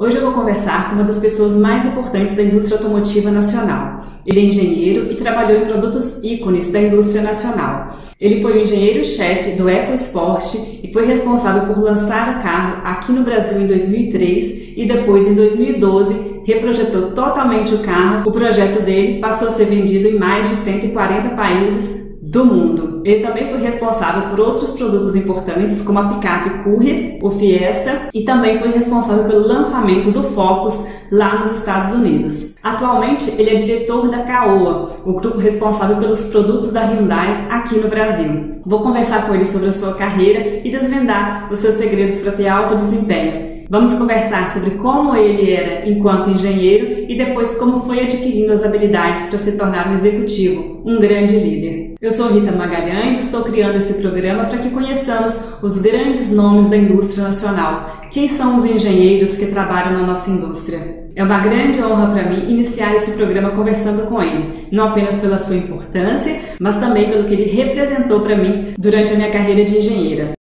Hoje eu vou conversar com uma das pessoas mais importantes da indústria automotiva nacional. Ele é engenheiro e trabalhou em produtos ícones da indústria nacional. Ele foi o engenheiro-chefe do EcoSport e foi responsável por lançar o carro aqui no Brasil em 2003 e depois, em 2012, reprojetou totalmente o carro. O projeto dele passou a ser vendido em mais de 140 países do mundo. Ele também foi responsável por outros produtos importantes, como a picape Courier, o Fiesta, e também foi responsável pelo lançamento do Focus lá nos Estados Unidos. Atualmente, ele é diretor da Caoa, o grupo responsável pelos produtos da Hyundai aqui no Brasil. Vou conversar com ele sobre a sua carreira e desvendar os seus segredos para ter alto desempenho. Vamos conversar sobre como ele era enquanto engenheiro e depois como foi adquirindo as habilidades para se tornar um executivo, um grande líder. Eu sou Rita Magalhães e estou criando esse programa para que conheçamos os grandes nomes da indústria nacional. Quem são os engenheiros que trabalham na nossa indústria? É uma grande honra para mim iniciar esse programa conversando com ele, não apenas pela sua importância, mas também pelo que ele representou para mim durante a minha carreira de engenheira.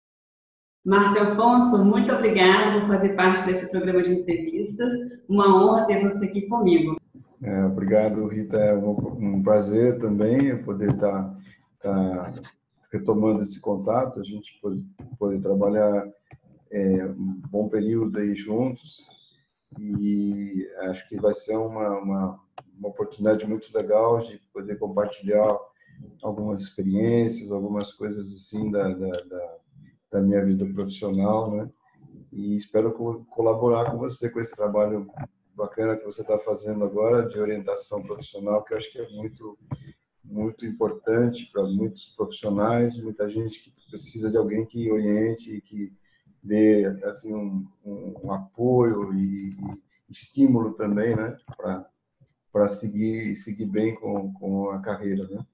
Márcio Afonso, muito obrigada por fazer parte desse programa de entrevistas. Uma honra ter você aqui comigo. Obrigado, Rita. É um prazer também poder estar retomando esse contato, a gente poder trabalhar um bom período aí juntos, e acho que vai ser uma oportunidade muito legal de poder compartilhar algumas experiências, algumas coisas assim da minha vida profissional, né? E espero colaborar com você com esse trabalho bacana que você está fazendo agora de orientação profissional, que eu acho que é muito importante para muitos profissionais, muita gente que precisa de alguém que oriente e que dê assim um apoio e estímulo também, né, para seguir bem com a carreira, né?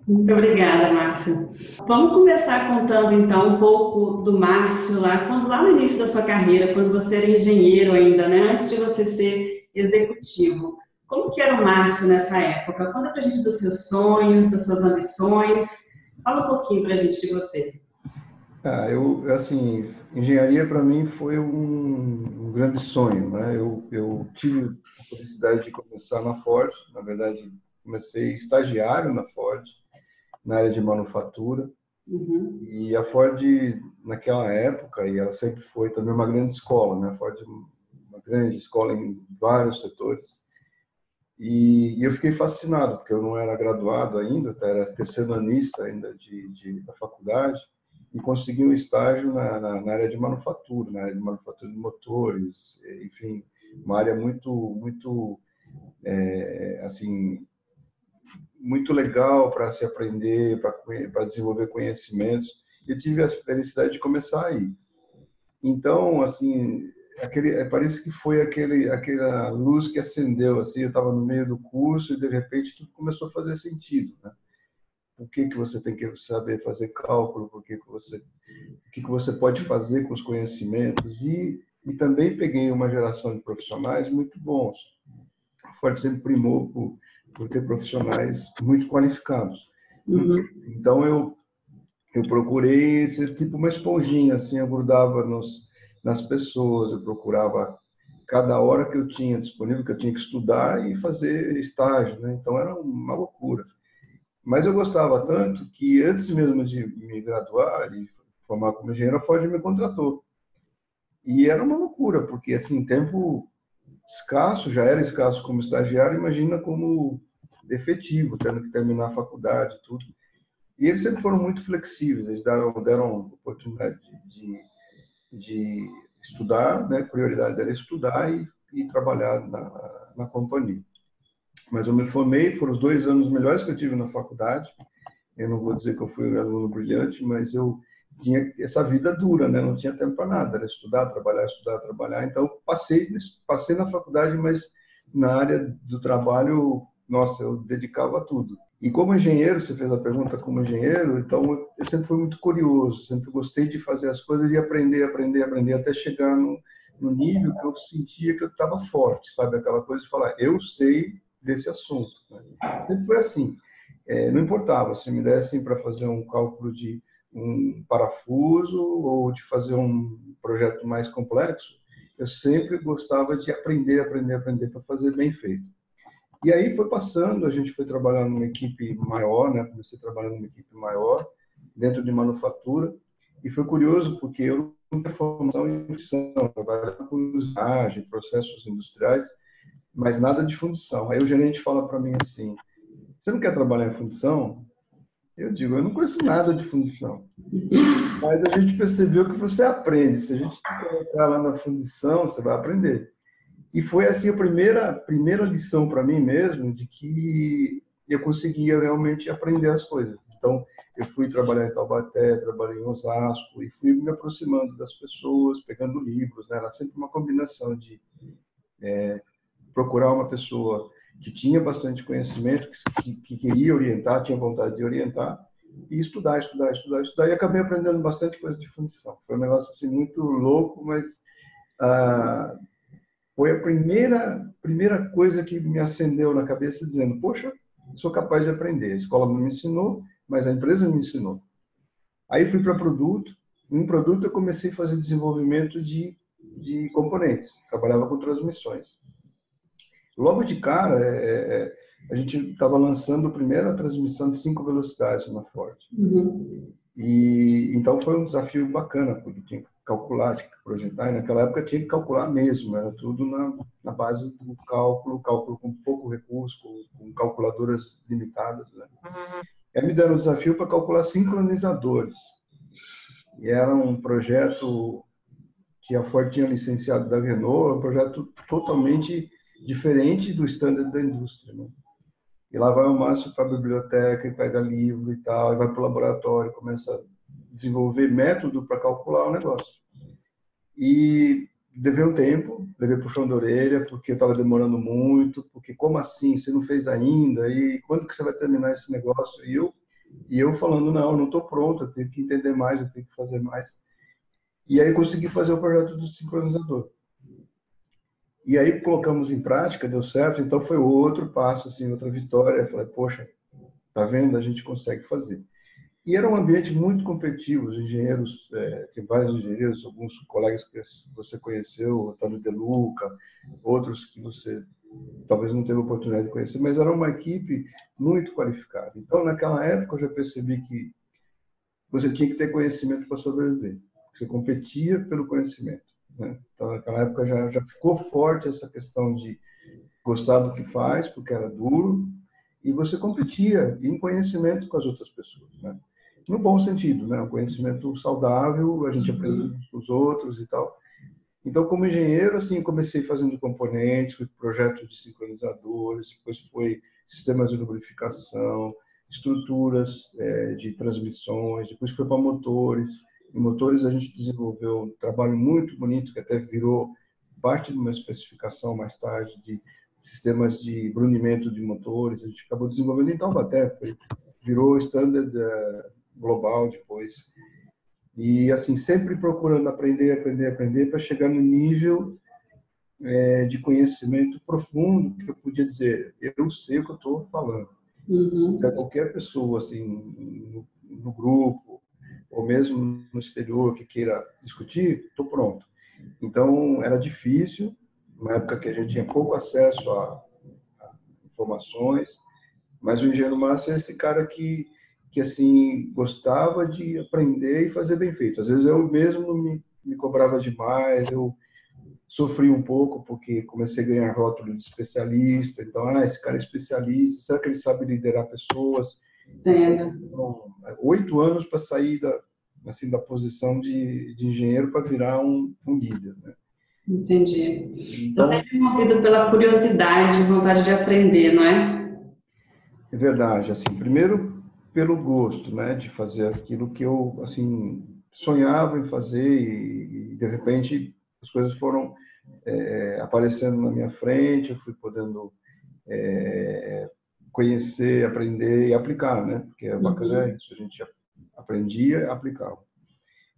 Muito obrigada, Márcio. Vamos começar contando, então, um pouco do Márcio lá no início da sua carreira, quando você era engenheiro ainda, né? Antes de você ser executivo. Como que era o Márcio nessa época? Conta pra gente dos seus sonhos, das suas ambições. Fala um pouquinho pra gente de você. Assim, engenharia para mim foi um grande sonho, né? Eu tive a felicidade de começar na Ford, na verdade, comecei estagiário na Ford, na área de manufatura. Uhum. E a Ford, naquela época, e ela sempre foi também uma grande escola, né? A Ford é uma grande escola em vários setores. E eu fiquei fascinado, porque eu não era graduado ainda, era terceiranista ainda da faculdade, e consegui um estágio na área de manufatura, na área de manufatura de motores, enfim, uma área muito assim, muito legal para se aprender, para desenvolver conhecimentos. Eu tive a felicidade de começar aí. Então, assim, parece que foi aquela luz que acendeu, assim, eu estava no meio do curso e, de repente, tudo começou a fazer sentido, né? Por que você tem que saber fazer cálculo, o que você pode fazer com os conhecimentos, e também peguei uma geração de profissionais muito bons. A Ford sempre primou por ter profissionais muito qualificados. Uhum. Então, eu procurei ser tipo uma esponjinha, assim, eu grudava nas pessoas, eu procurava cada hora que eu tinha disponível, que eu tinha que estudar e fazer estágio, né? Então era uma loucura. Mas eu gostava tanto que antes mesmo de me graduar e formar como engenheiro, a Ford me contratou. E era uma loucura, porque assim, tempo escasso, já era escasso como estagiário, imagina como efetivo, tendo que terminar a faculdade, tudo. E eles sempre foram muito flexíveis, eles deram oportunidade de estudar, né? A prioridade era estudar e trabalhar na companhia. Mas eu me formei, foram os 2 anos melhores que eu tive na faculdade. Eu não vou dizer que eu fui um aluno brilhante, mas eu tinha essa vida dura, né? Não tinha tempo para nada, era estudar, trabalhar. Então, passei na faculdade, mas na área do trabalho, nossa, eu dedicava a tudo. E como engenheiro, você fez a pergunta como engenheiro, então eu sempre fui muito curioso, sempre gostei de fazer as coisas e aprender, até chegar no nível que eu sentia que eu estava forte, sabe? Aquela coisa de falar, eu sei desse assunto, né? Sempre foi assim. Não importava se me dessem para fazer um cálculo de um parafuso ou de fazer um projeto mais complexo, eu sempre gostava de aprender para fazer bem feito. E aí foi passando, a gente foi trabalhando numa equipe maior, né? Comecei trabalhando numa equipe maior, dentro de manufatura, e foi curioso porque eu não tinha formação em fundição, trabalhava com usinagem, processos industriais, mas nada de fundição. Aí o gerente fala para mim assim, você não quer trabalhar em fundição? Eu digo, eu não conheço nada de fundição. Mas a gente percebeu que você aprende. Se a gente colocar lá na fundição, você vai aprender. E foi assim a primeira lição para mim mesmo de que eu conseguia realmente aprender as coisas. Então, eu fui trabalhar em Taubaté, trabalhei em Osasco e fui me aproximando das pessoas, pegando livros, né? Era sempre uma combinação de procurar uma pessoa que tinha bastante conhecimento, que queria orientar, tinha vontade de orientar, e estudar. E acabei aprendendo bastante coisa de fundição. Foi um negócio assim muito louco, mas foi a primeira coisa que me acendeu na cabeça, dizendo, poxa, sou capaz de aprender. A escola não me ensinou, mas a empresa me ensinou. Aí fui para produto. Em produto eu comecei a fazer desenvolvimento de componentes. Trabalhava com transmissões. Logo de cara, a gente estava lançando a primeira transmissão de 5 velocidades na Ford. E então foi um desafio bacana, porque tinha que calcular, tinha que projetar, e naquela época tinha que calcular mesmo, era tudo na base do cálculo com pouco recurso, com calculadoras limitadas. Né? Aí me deram o desafio para calcular sincronizadores. E era um projeto que a Ford tinha licenciado da Renault, um projeto totalmente diferente do standard da indústria. Né? E lá vai o Márcio para a biblioteca e pega livro e tal, e vai para o laboratório, começa a desenvolver método para calcular o negócio. E levei um tempo, levei puxão de orelha, porque estava demorando muito, porque como assim, você não fez ainda, e quando que você vai terminar esse negócio? E eu falando, não estou pronto, eu tenho que entender mais, eu tenho que fazer mais. E aí consegui fazer o projeto do sincronizador. E aí colocamos em prática, deu certo, então foi outro passo, assim, outra vitória. Eu falei, poxa, tá vendo? A gente consegue fazer. E era um ambiente muito competitivo, os engenheiros, tem vários engenheiros, alguns colegas que você conheceu, Otávio De Luca, outros que você talvez não teve oportunidade de conhecer, mas era uma equipe muito qualificada. Então, naquela época, eu já percebi que você tinha que ter conhecimento para sobreviver. Você competia pelo conhecimento. Né? Então, naquela época já ficou forte essa questão de gostar do que faz, porque era duro, e você competia em conhecimento com as outras pessoas. Né? No bom sentido, né? Um conhecimento saudável, a gente aprende com os outros e tal. Então, como engenheiro, assim, comecei fazendo componentes, fui projeto de sincronizadores, depois foi sistemas de lubrificação, estruturas de transmissões, depois foi para motores. Em motores a gente desenvolveu um trabalho muito bonito, que até virou parte de uma especificação mais tarde de sistemas de brunimento de motores. A gente acabou desenvolvendo em Taubaté, virou standard global depois. E, assim, sempre procurando aprender para chegar no nível de conhecimento profundo, que eu podia dizer, eu sei o que eu estou falando. Se qualquer pessoa, assim, no grupo, ou mesmo no exterior, que queira discutir, estou pronto. Então, era difícil, na época que a gente tinha pouco acesso a informações, mas o engenheiro Márcio é esse cara que assim, gostava de aprender e fazer bem feito. Às vezes eu mesmo me cobrava demais, eu sofri um pouco porque comecei a ganhar rótulo de especialista. Então, esse cara é especialista, será que ele sabe liderar pessoas? Então, 8 anos para sair da posição de engenheiro para virar um líder, né? Entendi. Então, Você é movido pela curiosidade, vontade de aprender, não é? é verdade, assim, primeiro pelo gosto, né, de fazer aquilo que eu, assim, sonhava em fazer e de repente as coisas foram aparecendo na minha frente, eu fui podendo conhecer, aprender e aplicar, né, porque é bacana isso, a gente aprendia e aplicava.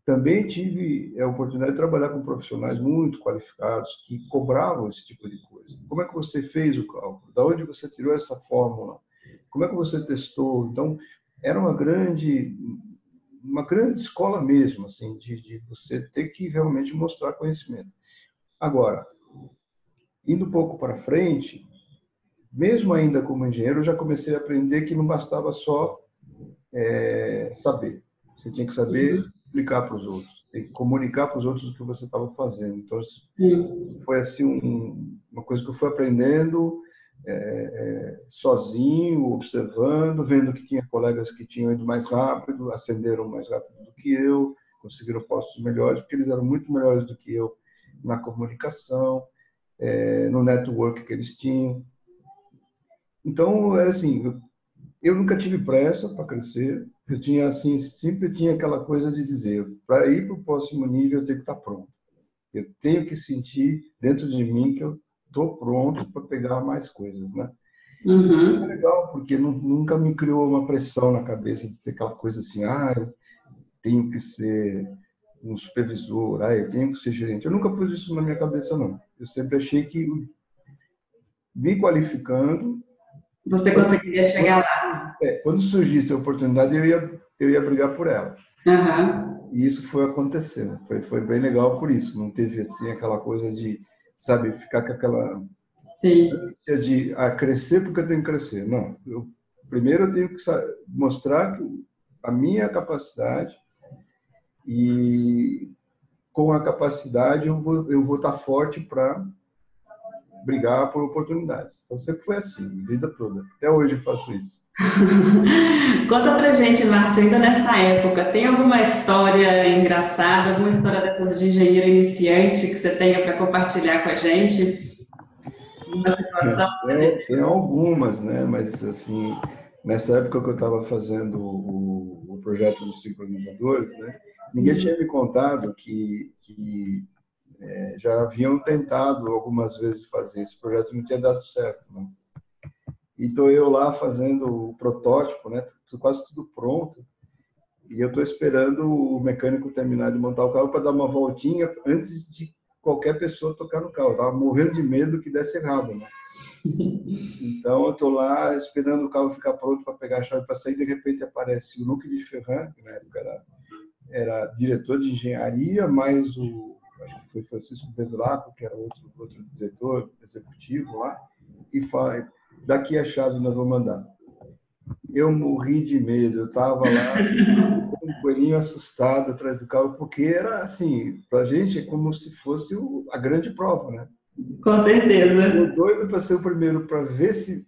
Também tive a oportunidade de trabalhar com profissionais muito qualificados que cobravam esse tipo de coisa. Como é que você fez o cálculo? Da onde você tirou essa fórmula? Como é que você testou? Então, era uma grande escola mesmo, assim, de você ter que realmente mostrar conhecimento. Agora, indo um pouco para frente, mesmo ainda como engenheiro, eu já comecei a aprender que não bastava só saber. Você tinha que saber explicar para os outros, tem que comunicar para os outros o que você estava fazendo. Então, foi assim uma coisa que eu fui aprendendo sozinho, observando, vendo que tinha colegas que tinham ido mais rápido, ascenderam mais rápido do que eu, conseguiram postos melhores, porque eles eram muito melhores do que eu na comunicação, no network que eles tinham. Então, é assim, eu nunca tive pressa para crescer. Eu tinha assim, sempre tinha aquela coisa de dizer, para ir para o próximo nível eu tenho que estar pronto. Eu tenho que sentir dentro de mim que eu estou pronto para pegar mais coisas, né? É legal, porque nunca me criou uma pressão na cabeça de ter aquela coisa assim, eu tenho que ser um supervisor, eu tenho que ser gerente. Eu nunca pus isso na minha cabeça, não. Eu sempre achei que me qualificando... Você conseguiria chegar lá? Quando surgisse a oportunidade, eu ia brigar por ela. E isso foi acontecendo. Foi bem legal por isso. Não teve assim aquela coisa de, sabe, ficar com aquela ânsia de crescer porque eu tenho que crescer. Não. Primeiro eu tenho que mostrar a minha capacidade, e com a capacidade eu vou estar forte para brigar por oportunidades. Então sempre foi assim, a vida toda. Até hoje eu faço isso. Conta pra gente, Márcio, ainda nessa época, tem alguma história engraçada, alguma história dessas de engenheiro iniciante que você tenha para compartilhar com a gente? Uma situação? Tem algumas, né? Mas, assim, nessa época que eu estava fazendo o projeto dos sincronizadores, né? Ninguém tinha me contado que já haviam tentado algumas vezes fazer esse projeto, não tinha dado certo, né? Então eu lá fazendo o protótipo, né? Quase tudo pronto, e eu estou esperando o mecânico terminar de montar o carro para dar uma voltinha antes de qualquer pessoa tocar no carro. Eu estava morrendo de medo que desse errado, né? Então eu estou lá esperando o carro ficar pronto para pegar a chave para sair. De repente aparece o Luc de Ferran, que na época era diretor de engenharia, mais acho que foi Francisco Bevilacqua, que era outro diretor executivo lá, e fala: daqui a chave nós vamos mandar. Eu morri de medo, eu estava lá com um coelhinho assustado atrás do carro, porque era assim, para a gente é como se fosse a grande prova, né? Com certeza. Eu doido para ser o primeiro para ver se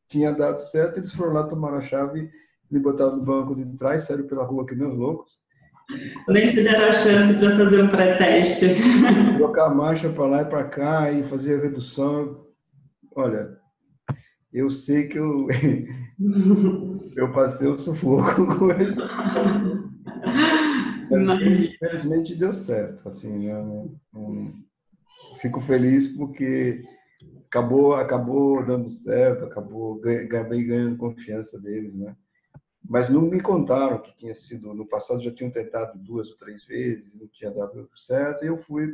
tinha dado certo. Eles foram lá, tomaram a chave, me botaram no banco de trás, saíram pela rua que nem os loucos. Nem te deram a chance para fazer um pré-teste. Trocar a marcha para lá e para cá e fazer a redução. Olha, eu sei que eu passei o sufoco com isso. Mas, infelizmente, deu certo. Assim, fico feliz porque acabou dando certo, acabou ganhando confiança deles, né? Mas não me contaram que tinha sido, no passado já tinham tentado 2 ou 3 vezes, não tinha dado certo, e eu fui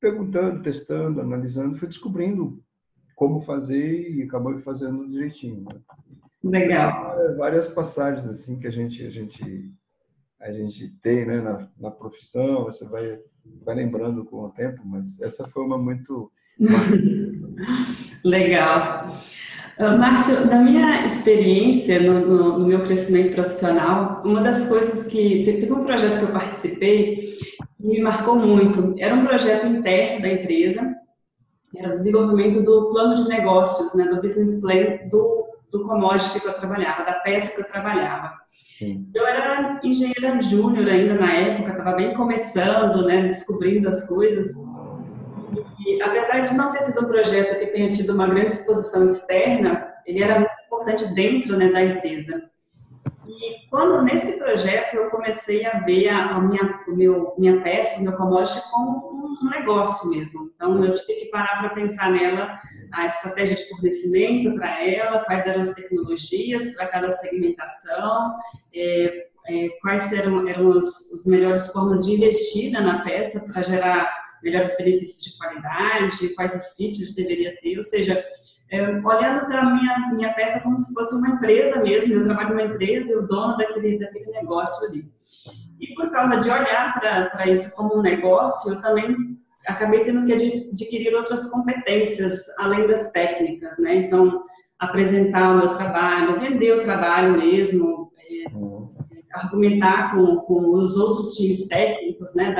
perguntando, testando, analisando, fui descobrindo como fazer e acabou fazendo direitinho, né? Legal. Várias passagens assim que a gente tem, né, na profissão, você vai lembrando com o tempo, mas essa foi uma muito Legal. Márcio, na minha experiência, no meu crescimento profissional, uma das coisas que... Teve um projeto que eu participei que me marcou muito. Era um projeto interno da empresa, era o desenvolvimento do plano de negócios, né, do business plan do commodity que eu trabalhava, da peça que eu trabalhava. Sim. Eu era engenheira júnior ainda na época, estava bem começando, né, descobrindo as coisas. E, apesar de não ter sido um projeto que tenha tido uma grande exposição externa, ele era muito importante dentro, né, da empresa. E quando nesse projeto eu comecei a ver minha peça, meu commodity como um negócio mesmo. Então eu tive que parar para pensar nela, a estratégia de fornecimento para ela, quais eram as tecnologias para cada segmentação, quais eram as melhores formas de investir na peça para gerar melhores benefícios de qualidade, quais os features deveria ter, ou seja, olhando para a minha peça como se fosse uma empresa mesmo, eu trabalho numa empresa, o dono daquele negócio ali. E por causa de olhar para isso como um negócio, eu também acabei tendo que adquirir outras competências além das técnicas, né? Então, apresentar o meu trabalho, vender o trabalho mesmo, argumentar com os outros times técnicos, né?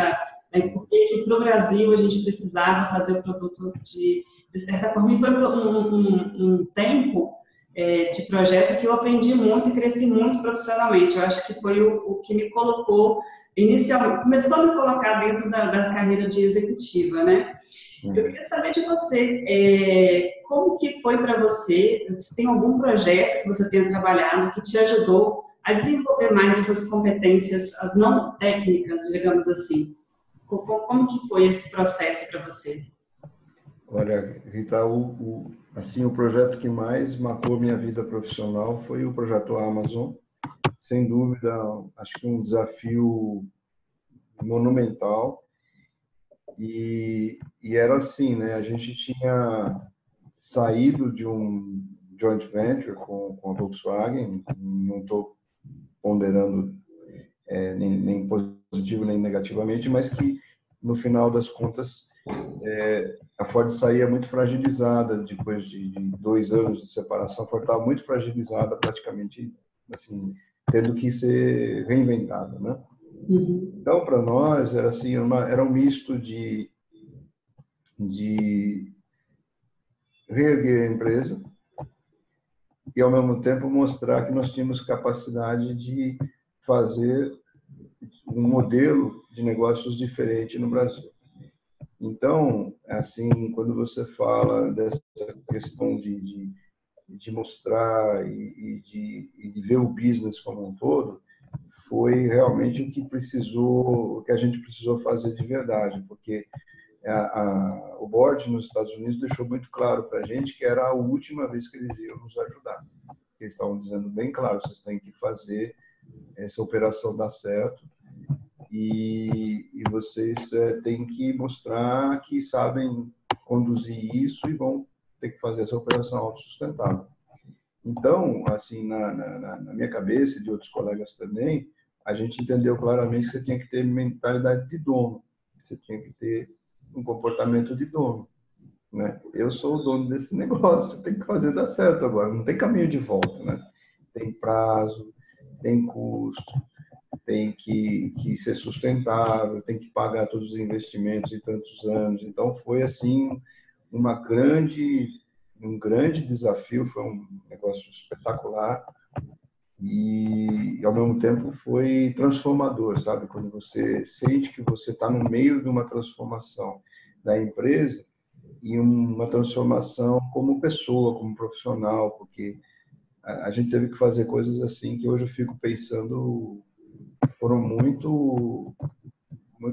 Porque para o Brasil a gente precisava fazer o produto de certa forma. E foi um tempo de projeto que eu aprendi muito e cresci muito profissionalmente. Eu acho que foi o que me colocou inicialmente, começou a me colocar dentro da carreira de executiva, né? Eu queria saber de você, como que foi para você, se tem algum projeto que você tenha trabalhado que te ajudou a desenvolver mais essas competências, as não técnicas, digamos assim. Como que foi esse processo para você? Olha, Rita, assim, o projeto que mais marcou minha vida profissional foi o projeto Amazon. Sem dúvida, acho que um desafio monumental. E era assim, né? A gente tinha saído de um joint venture com a Volkswagen, não estou ponderando nem positivo nem negativamente, mas que no final das contas a Ford saía muito fragilizada depois de 2 anos de separação. A Ford estava muito fragilizada, praticamente assim, tendo que ser reinventada, né? Então, para nós, era assim, era um misto de reerguer a empresa e, ao mesmo tempo, mostrar que nós tínhamos capacidade de fazer um modelo de negócios diferente no Brasil. Então, assim, quando você fala dessa questão de mostrar e de ver o business como um todo, foi realmente o que a gente precisou fazer de verdade, porque o board nos Estados Unidos deixou muito claro para a gente que era a última vez que eles iam nos ajudar. Eles estavam dizendo bem claro, vocês têm que fazer essa operação dar certo e vocês têm que mostrar que sabem conduzir isso e vão ter que fazer essa operação autossustentável. Então, assim, na minha cabeça e de outros colegas também, a gente entendeu claramente que você tinha que ter mentalidade de dono, você tinha que ter um comportamento de dono, né? Eu sou o dono desse negócio, tem que fazer dar certo agora, não tem caminho de volta, né? Tem prazo, tem custo, tem que ser sustentável, tem que pagar todos os investimentos em tantos anos. Então, foi assim um grande desafio, foi um negócio espetacular e, ao mesmo tempo, foi transformador, sabe? Quando você sente que você está no meio de uma transformação da empresa e uma transformação como pessoa, como profissional, porque a gente teve que fazer coisas assim que hoje eu fico pensando foram muito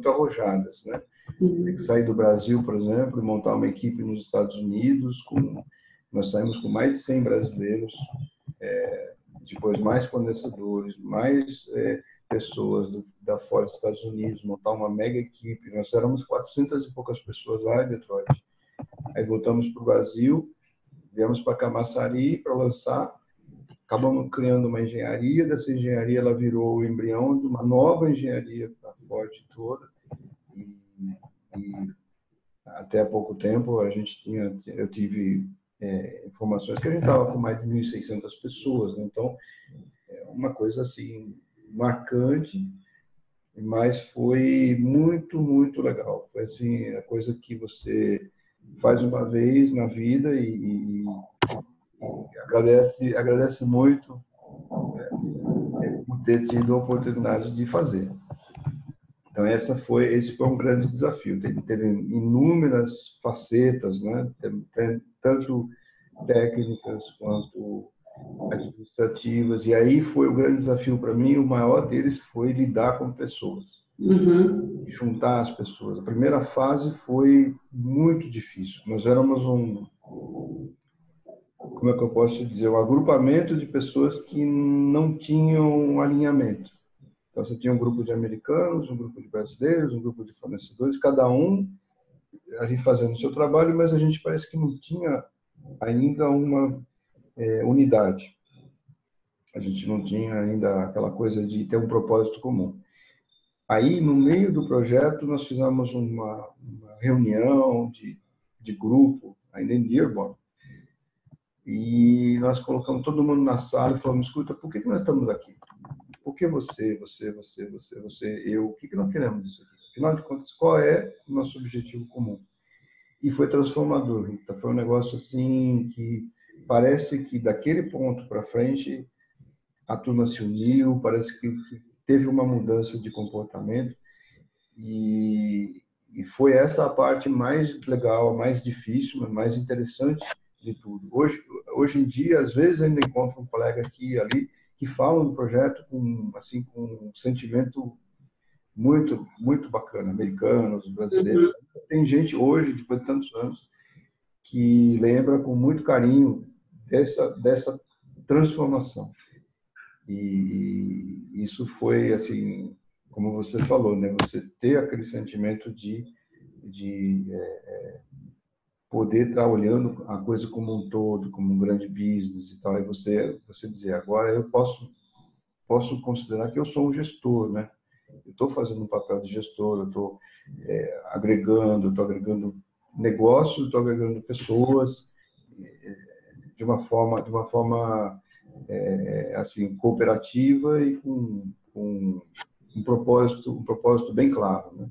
arrojadas, né? Ter que sair do Brasil, por exemplo, e montar uma equipe nos Estados Unidos, nós saímos com mais de 100 brasileiros, depois mais fornecedores, mais pessoas da Ford dos Estados Unidos, montar uma mega equipe. Nós éramos 400 e poucas pessoas lá em Detroit. Aí voltamos para o Brasil, viemos para Camaçari para lançar, acabamos criando uma engenharia, dessa engenharia ela virou o embrião de uma nova engenharia para a Ford toda, e até há pouco tempo eu tive informações que a gente estava com mais de 1.600 pessoas, né? Então, é uma coisa assim, marcante, mas foi muito, muito legal. Foi assim, a coisa que você faz uma vez na vida e agradece muito por ter tido a oportunidade de fazer. Então, esse foi um grande desafio. Teve inúmeras facetas, né? Tanto técnicas quanto administrativas. E aí foi o grande desafio para mim. O maior deles foi lidar com pessoas, juntar as pessoas. A primeira fase foi muito difícil. Nós éramos como é que eu posso dizer, um agrupamento de pessoas que não tinham alinhamento. Então, você tinha um grupo de americanos, um grupo de brasileiros, um grupo de fornecedores, cada um ali fazendo o seu trabalho, mas a gente parece que não tinha ainda uma unidade. A gente não tinha ainda aquela coisa de ter um propósito comum. Aí, no meio do projeto, nós fizemos uma reunião de grupo, ainda em Dearborn, e nós colocamos todo mundo na sala e falamos, escuta, por que nós estamos aqui? Por que você, eu? O que nós queremos disso aqui? Afinal de contas, qual é o nosso objetivo comum? E foi transformador. Então, foi um negócio assim que parece que daquele ponto para frente a turma se uniu, parece que teve uma mudança de comportamento e foi essa a parte mais legal, mais difícil, mas mais interessante de tudo. Hoje em dia, às vezes, ainda encontro um colega aqui e ali que falam do projeto com um sentimento muito bacana, americanos, brasileiros. Tem gente hoje, depois de tantos anos, que lembra com muito carinho dessa transformação. E isso foi, assim, como você falou, né? Você ter aquele sentimento de poder estar olhando a coisa como um todo, como um grande business e tal, e você dizer, agora eu posso considerar que eu sou um gestor, né? Eu estou fazendo um papel de gestor, eu estou agregando negócios, estou agregando pessoas de uma forma assim cooperativa e com um propósito bem claro, né?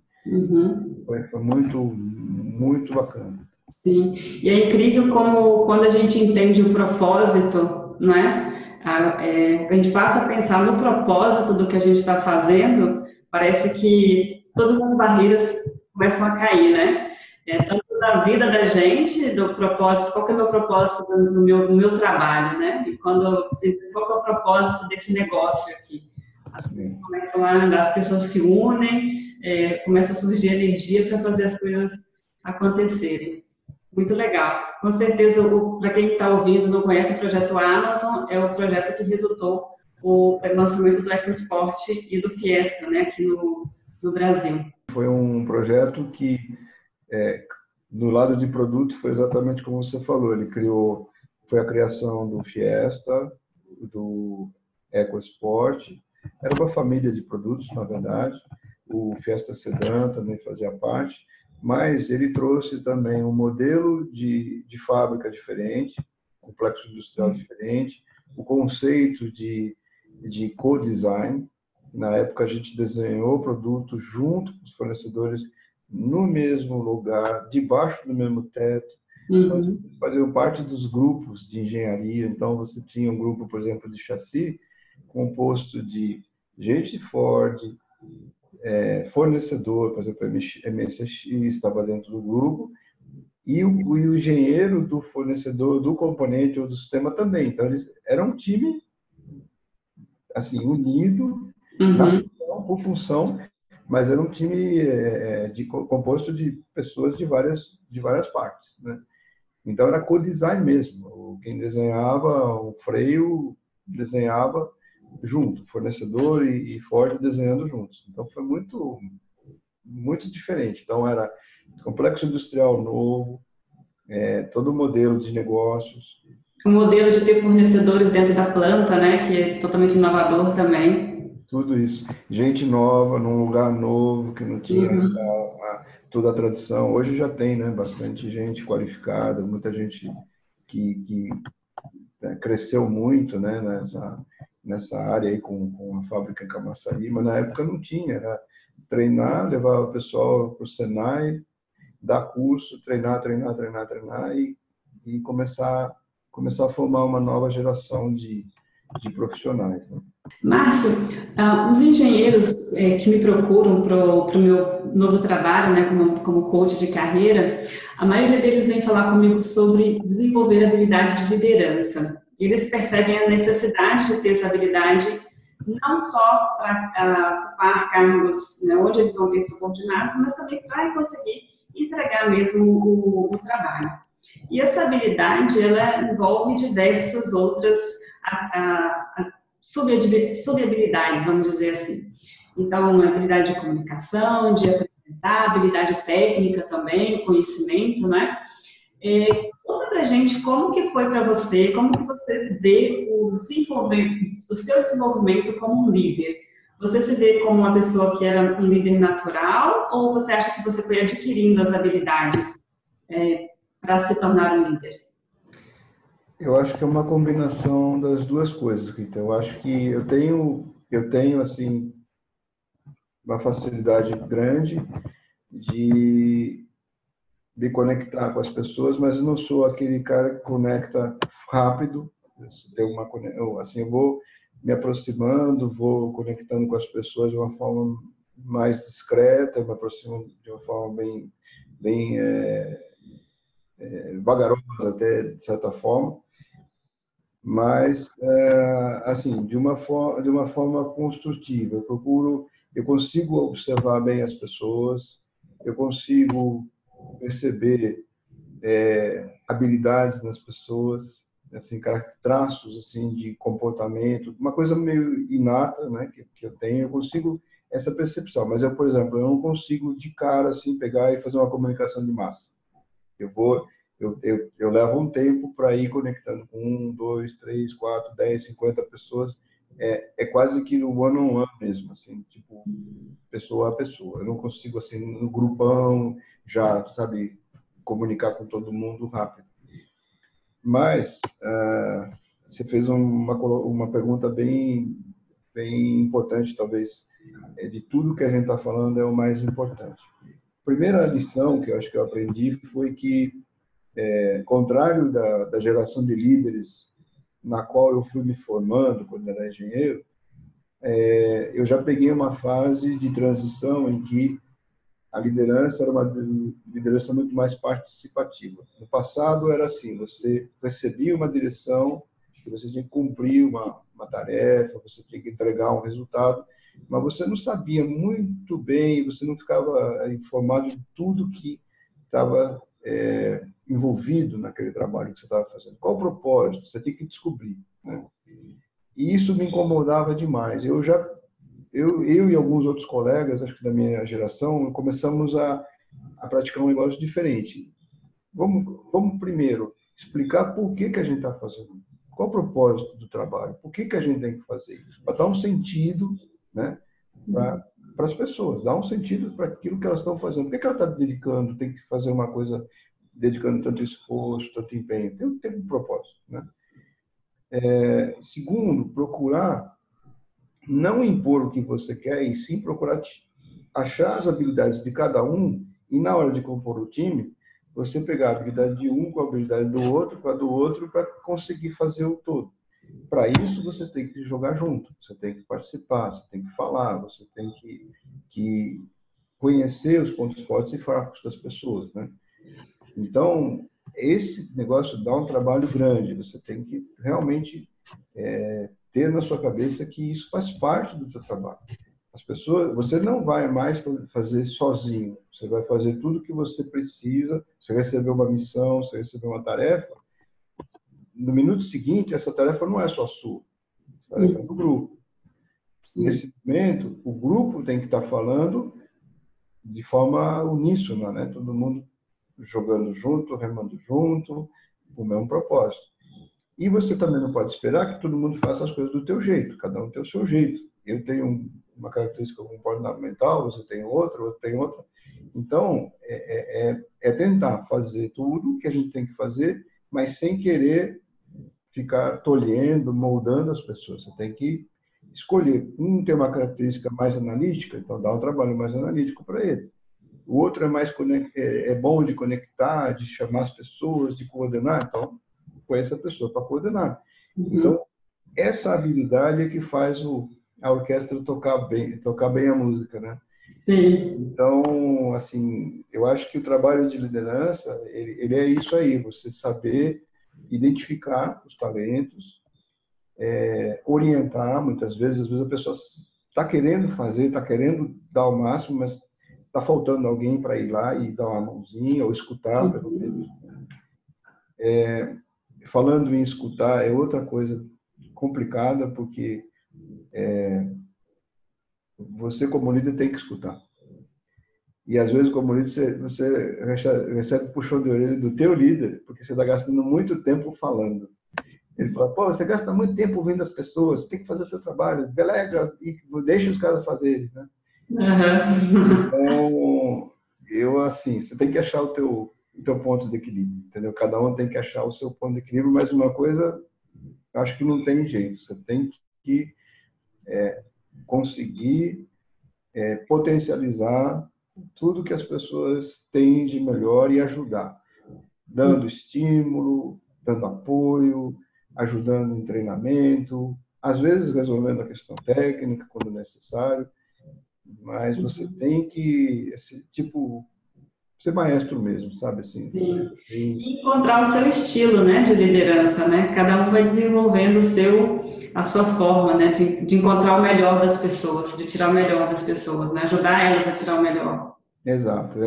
Foi muito bacana. Sim, e é incrível como quando a gente entende o propósito, não é? A gente passa a pensar no propósito do que a gente está fazendo, parece que todas as barreiras começam a cair, né? Tanto da vida da gente, do propósito, qual que é o meu propósito no meu trabalho, né? E qual que é o propósito desse negócio aqui? As coisas começam a andar, as pessoas se unem, começa a surgir energia para fazer as coisas acontecerem. Muito legal. Com certeza, para quem está ouvindo não conhece o projeto Amazon, é o projeto que resultou o lançamento do EcoSport e do Fiesta, né, aqui no Brasil. Foi um projeto que, no lado de produto, foi exatamente como você falou. Foi a criação do Fiesta, do EcoSport. Era uma família de produtos, na verdade. O Fiesta Sedan também fazia parte. Mas ele trouxe também um modelo de fábrica diferente, complexo industrial diferente, o conceito de co-design. Na época, a gente desenhou o produto junto com os fornecedores no mesmo lugar, debaixo do mesmo teto. Faziam parte dos grupos de engenharia. Então, você tinha um grupo, por exemplo, de chassi, composto de gente de Ford, fornecedor, por exemplo, MSX estava dentro do grupo, e o engenheiro do fornecedor do componente ou do sistema também. Então, eles eram um time assim, unido por função, mas era um time composto de pessoas de várias partes, né? Então, era co-design mesmo. Quem desenhava o freio, desenhava junto, fornecedor e Ford desenhando juntos. Então, foi muito diferente. Então, era complexo industrial novo, todo o modelo de negócios. O modelo de ter fornecedores dentro da planta, né, que é totalmente inovador também. Tudo isso. Gente nova, num lugar novo, que não tinha toda a tradição. Hoje já tem, né, bastante gente qualificada, muita gente que cresceu muito, né, nessa área aí com a fábrica em Camaçari, mas na época não tinha. Era treinar, levar o pessoal para o Senai, dar curso, treinar e começar a formar uma nova geração de profissionais, né? Márcio, os engenheiros que me procuram para o meu novo trabalho, né, como coach de carreira, a maioria deles vem falar comigo sobre desenvolver habilidade de liderança. Eles percebem a necessidade de ter essa habilidade não só para ocupar cargos, né, onde eles vão ter subordinados, mas também para conseguir entregar mesmo o trabalho. E essa habilidade, ela envolve diversas outras subhabilidades, vamos dizer assim. Então, habilidade de comunicação, de apresentar, habilidade técnica também, conhecimento, né? Conta pra gente como que foi para você, como que você vê o seu desenvolvimento como um líder. Você se vê como uma pessoa que era um líder natural ou você acha que você foi adquirindo as habilidades para se tornar um líder? Eu acho que é uma combinação das duas coisas, Rita. Eu acho que eu tenho assim, uma facilidade grande de me conectar com as pessoas, mas eu não sou aquele cara que conecta rápido. Assim, eu vou me aproximando, vou conectando com as pessoas de uma forma mais discreta, me aproximo de uma forma bem vagarosa até, de certa forma, mas assim, de uma forma construtiva. Eu consigo observar bem as pessoas, eu consigo perceber habilidades nas pessoas, assim, traços assim de comportamento, uma coisa meio inata, né, que eu tenho, eu consigo essa percepção. Mas eu, por exemplo, eu não consigo de cara assim pegar e fazer uma comunicação de massa. Eu vou, eu levo um tempo para ir conectando com 1, 2, 3, 4, 10, 50 pessoas. É quase que no one-on-one mesmo, assim, tipo, pessoa a pessoa. Eu não consigo, assim, no grupão, já, sabe, comunicar com todo mundo rápido. Mas você fez uma pergunta bem importante, talvez, de tudo que a gente está falando é o mais importante. A primeira lição que eu acho que eu aprendi foi que, contrário da geração de líderes na qual eu fui me formando quando era engenheiro, eu já peguei uma fase de transição em que a liderança era uma liderança muito mais participativa. No passado era assim, você recebia uma direção, você tinha que cumprir uma tarefa, você tinha que entregar um resultado, mas você não sabia muito bem, você não ficava informado de tudo que estava envolvido naquele trabalho que você estava fazendo. Qual o propósito? Você tem que descobrir, né? E isso me incomodava demais. Eu e alguns outros colegas, acho que da minha geração, começamos a praticar um negócio diferente. Vamos primeiro explicar por que a gente está fazendo. Qual o propósito do trabalho? Por que a gente tem que fazer isso? Para dar um sentido, né, para as pessoas, dar um sentido para aquilo que elas estão fazendo. Por que ela está dedicando, tem que fazer uma coisa, dedicando tanto esforço, tanto empenho? Tem um propósito, né? Segundo, procurar não impor o que você quer, e sim procurar achar as habilidades de cada um e, na hora de compor o time, você pegar a habilidade de um com a habilidade do outro, com a do outro, para conseguir fazer o todo. Para isso, você tem que jogar junto, você tem que participar, você tem que falar, você tem que conhecer os pontos fortes e fracos das pessoas, né? Então, esse negócio dá um trabalho grande, você tem que realmente ter na sua cabeça que isso faz parte do seu trabalho. As pessoas, você não vai mais fazer sozinho, você vai fazer tudo o que você precisa, você recebeu uma missão, você recebeu uma tarefa, no minuto seguinte, essa tarefa não é só sua, a tarefa é do grupo. Nesse momento, o grupo tem que estar falando de forma uníssona, né? Todo mundo jogando junto, remando junto, com o mesmo propósito. E você também não pode esperar que todo mundo faça as coisas do teu jeito, cada um tem o seu jeito. Eu tenho uma característica comportamental, você tem outra, outro tem outra. Então, é tentar fazer tudo que a gente tem que fazer, mas sem querer ficar tolhendo, moldando as pessoas. Você tem que escolher. Um tem uma característica mais analítica, então dá um trabalho mais analítico para ele. O outro é bom de conectar, de chamar as pessoas, de coordenar, então põe essa pessoa para coordenar. Então, essa habilidade é que faz a orquestra tocar bem a música, né? Sim. Então, assim, eu acho que o trabalho de liderança, ele é isso aí, você saber identificar os talentos, orientar, muitas vezes, às vezes a pessoa está querendo fazer, está querendo dar o máximo, mas está faltando alguém para ir lá e dar uma mãozinha, ou escutar, pelo menos. Falando em escutar, é outra coisa complicada, porque você, como líder, tem que escutar. E, às vezes, como líder, você recebe puxão de orelha do teu líder, porque você está gastando muito tempo falando. Ele fala, pô, você gasta muito tempo ouvindo as pessoas, você tem que fazer o seu trabalho, delega e deixa os caras fazerem, né? Uhum. Então, eu, assim, você tem que achar o teu ponto de equilíbrio, entendeu? Cada um tem que achar o seu ponto de equilíbrio, mas uma coisa, acho que não tem jeito. Você tem que conseguir potencializar tudo que as pessoas têm de melhor e ajudar, dando estímulo, dando apoio, ajudando em treinamento, às vezes resolvendo a questão técnica quando necessário, mas você tem que, esse tipo, ser maestro mesmo, sabe assim? Sim. Tem- E encontrar o seu estilo, né, de liderança, né? Cada um vai desenvolvendo a sua forma, né, de encontrar o melhor das pessoas, de tirar o melhor das pessoas, né? Ajudar elas a tirar o melhor. Exato.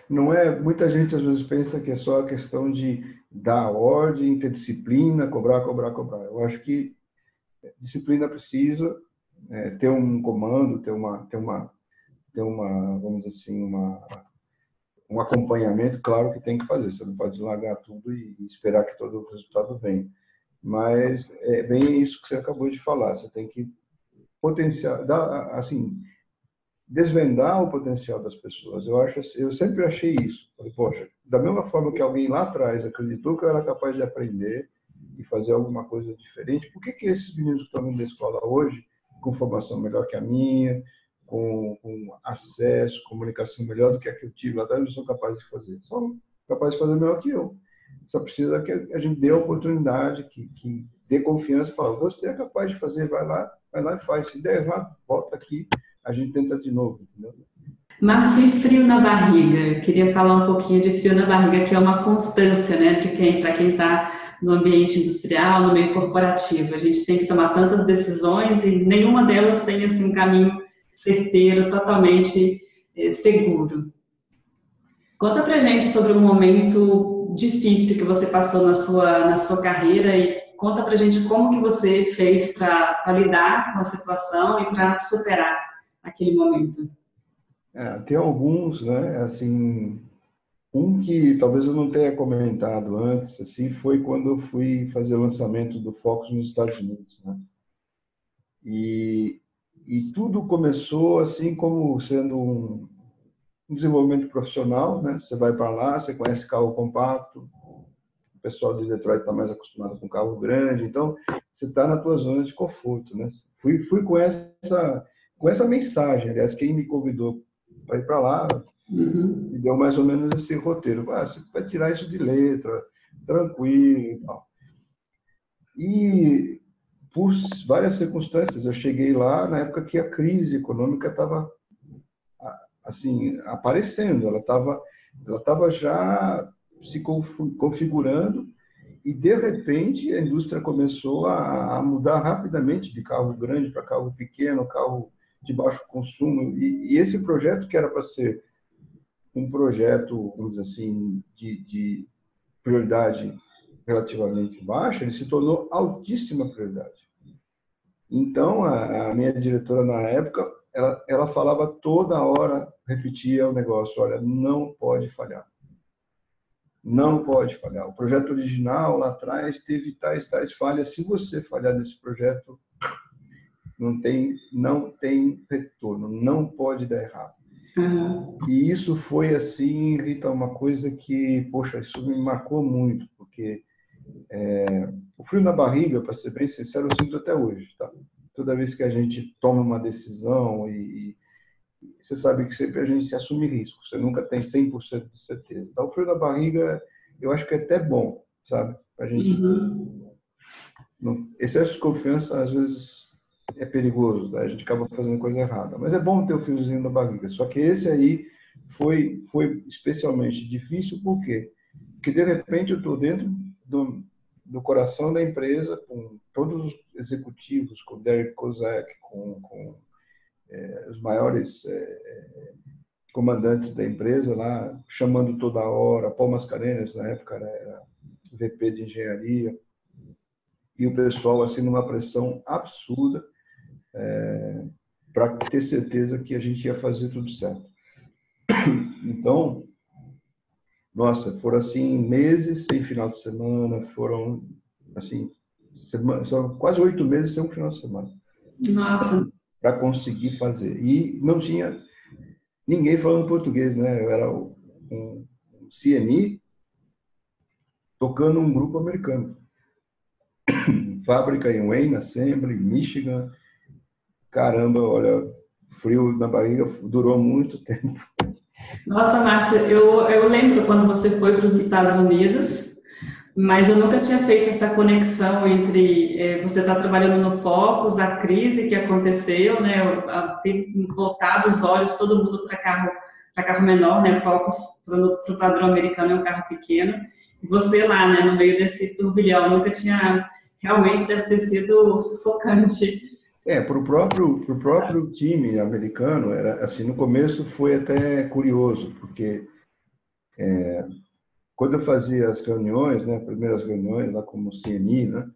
Não é, muita gente às vezes pensa que é só a questão de dar ordem, ter disciplina, cobrar, cobrar, cobrar. Eu acho que disciplina precisa ter um comando, vamos dizer assim, um acompanhamento, claro que tem que fazer. Você não pode largar tudo e esperar que todo o resultado venha. Mas é bem isso que você acabou de falar. Você tem que potenciar, dar, assim, desvendar o potencial das pessoas. Eu sempre achei isso. Falei, poxa, da mesma forma que alguém lá atrás acreditou que eu era capaz de aprender e fazer alguma coisa diferente, por que que esses meninos que estão vindo da escola hoje, com formação melhor que a minha, com acesso, comunicação melhor do que a que eu tive lá atrás, não são capazes de fazer? São capazes de fazer melhor que eu. Só precisa que a gente dê a oportunidade, que dê confiança e fala, você é capaz de fazer, vai lá e faz. Se der errado, volta aqui, a gente tenta de novo, entendeu? Márcio, e frio na barriga? Eu queria falar um pouquinho de frio na barriga, que é uma constância, né, para quem está no ambiente industrial, no meio corporativo. A gente tem que tomar tantas decisões e nenhuma delas tem assim um caminho certeiro, totalmente seguro. Conta pra gente sobre um momento difícil que você passou na sua carreira e conta pra gente como que você fez para lidar com a situação e para superar aquele momento. Tem alguns, né? Assim, um que talvez eu não tenha comentado antes, assim, foi quando eu fui fazer o lançamento do Focus nos Estados Unidos, né? E, e tudo começou assim como sendo um desenvolvimento profissional, né? Você vai para lá, você conhece carro compacto, o pessoal de Detroit está mais acostumado com carro grande, então você está na tua zona de conforto, né? Fui com essa mensagem, aliás, quem me convidou para ir para lá me deu mais ou menos esse roteiro. Você vai tirar isso de letra, tranquilo e tal. E por várias circunstâncias, eu cheguei lá na época que a crise econômica estava assim aparecendo, ela estava já se configurando e de repente a indústria começou a mudar rapidamente de carro grande para carro pequeno, carro de baixo consumo e esse projeto que era para ser um projeto, vamos dizer assim, de prioridade relativamente baixa, ele se tornou altíssima prioridade. Então, a minha diretora na época, ela falava toda hora, repetia o negócio, olha, não pode falhar. Não pode falhar. O projeto original, lá atrás, teve tais falhas. Se você falhar nesse projeto, não tem retorno, não pode dar errado. Uhum. E isso foi assim, Rita, uma coisa que, poxa, isso me marcou muito, porque o frio na barriga, para ser bem sincero, eu sinto até hoje, tá? Toda vez que a gente toma uma decisão e você sabe que sempre a gente assume risco, você nunca tem 100% de certeza. Então, o frio na barriga, eu acho que é até bom, sabe? A gente, Uhum. excesso de confiança, às vezes, é perigoso, tá? A gente acaba fazendo coisa errada. Mas é bom ter o friozinho na barriga. Só que esse aí foi especialmente difícil, por quê? Porque, de repente, eu estou dentro do coração da empresa, com todos os executivos, com o Derek Kozak, com os maiores comandantes da empresa lá, chamando toda hora, Paul Mascarenhas, na época era VP de engenharia, e o pessoal assim numa pressão absurda para ter certeza que a gente ia fazer tudo certo. Então, nossa, foram assim meses sem final de semana, foram assim são quase 8 meses sem um final de semana Nossa, para conseguir fazer. E não tinha ninguém falando português, né? Eu era um CNI tocando um grupo americano. Fábrica em Wayne, Assembly, Michigan. Caramba, olha, frio na barriga, durou muito tempo. nossa, Márcia, eu lembro quando você foi para os Estados Unidos, mas eu nunca tinha feito essa conexão entre você estar trabalhando no Focus, a crise que aconteceu, né, ter voltado os olhos todo mundo para carro menor, né, Focus para o padrão americano é um carro pequeno, e você lá, né, no meio desse turbilhão, nunca tinha, realmente deve ter sido sufocante. Pro próprio time americano, era assim, no começo foi até curioso, porque quando eu fazia as reuniões, né, primeiras reuniões lá como CNI, né,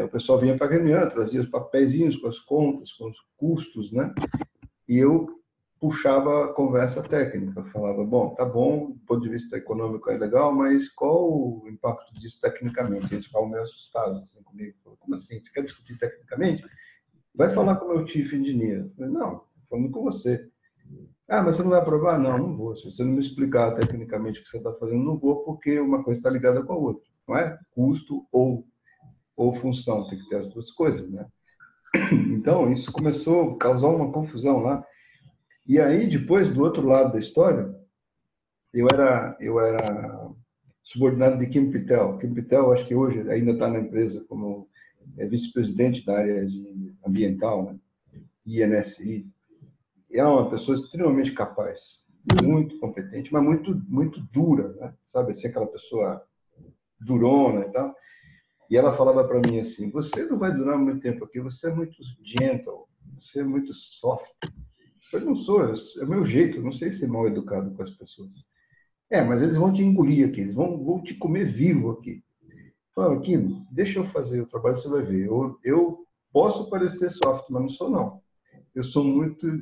o pessoal vinha para a reunião, trazia os papeizinhos com as contas, com os custos, né, e eu puxava a conversa técnica, falava, bom, tá bom, do ponto de vista econômico é legal, mas qual o impacto disso tecnicamente? Eles ficavam meio assustados assim, comigo, como assim, você quer discutir tecnicamente? Vai falar com o meu chief engineer. Eu falei, não, falando com você. Ah, mas você não vai aprovar? Não, não vou. Se você não me explicar tecnicamente o que você está fazendo, não vou, porque uma coisa está ligada com a outra. Não é custo ou função, tem que ter as duas coisas, né? Então, isso começou a causar uma confusão lá. E aí, depois, do outro lado da história, eu era subordinado de Kim Pitel. Kim Pitel, acho que hoje ainda está na empresa como vice-presidente da área de ambiental, né? INSI. É uma pessoa extremamente capaz, muito competente, mas muito dura, né? Sabe assim, aquela pessoa durona e tal. E ela falava para mim assim: você não vai durar muito tempo aqui, você é muito gentle, você é muito soft. Eu não sou, é o meu jeito, eu não sei ser mal educado com as pessoas. É, mas eles vão te engolir aqui, eles vão te comer vivo aqui. Fala, aqui, deixa eu fazer o trabalho, você vai ver. Eu posso parecer soft, mas não sou não.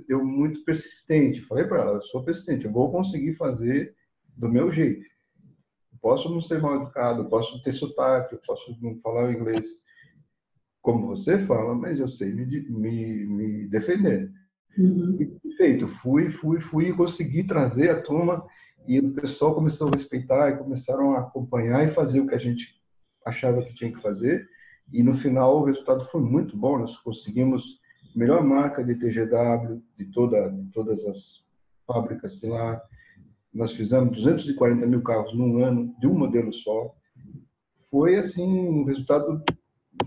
Eu muito persistente. Falei para ela, eu sou persistente, eu vou conseguir fazer do meu jeito. Eu posso não ser mal educado, eu posso ter sotaque, eu posso não falar o inglês como você fala, mas eu sei me defender. E Uhum. feito, fui e consegui trazer a turma e o pessoal começou a respeitar e começaram a acompanhar e fazer o que a gente achava que tinha que fazer. E no final o resultado foi muito bom. Nós conseguimos a melhor marca de TGW de todas as fábricas de lá. Nós fizemos 240 mil carros num ano de um modelo só. Foi assim um resultado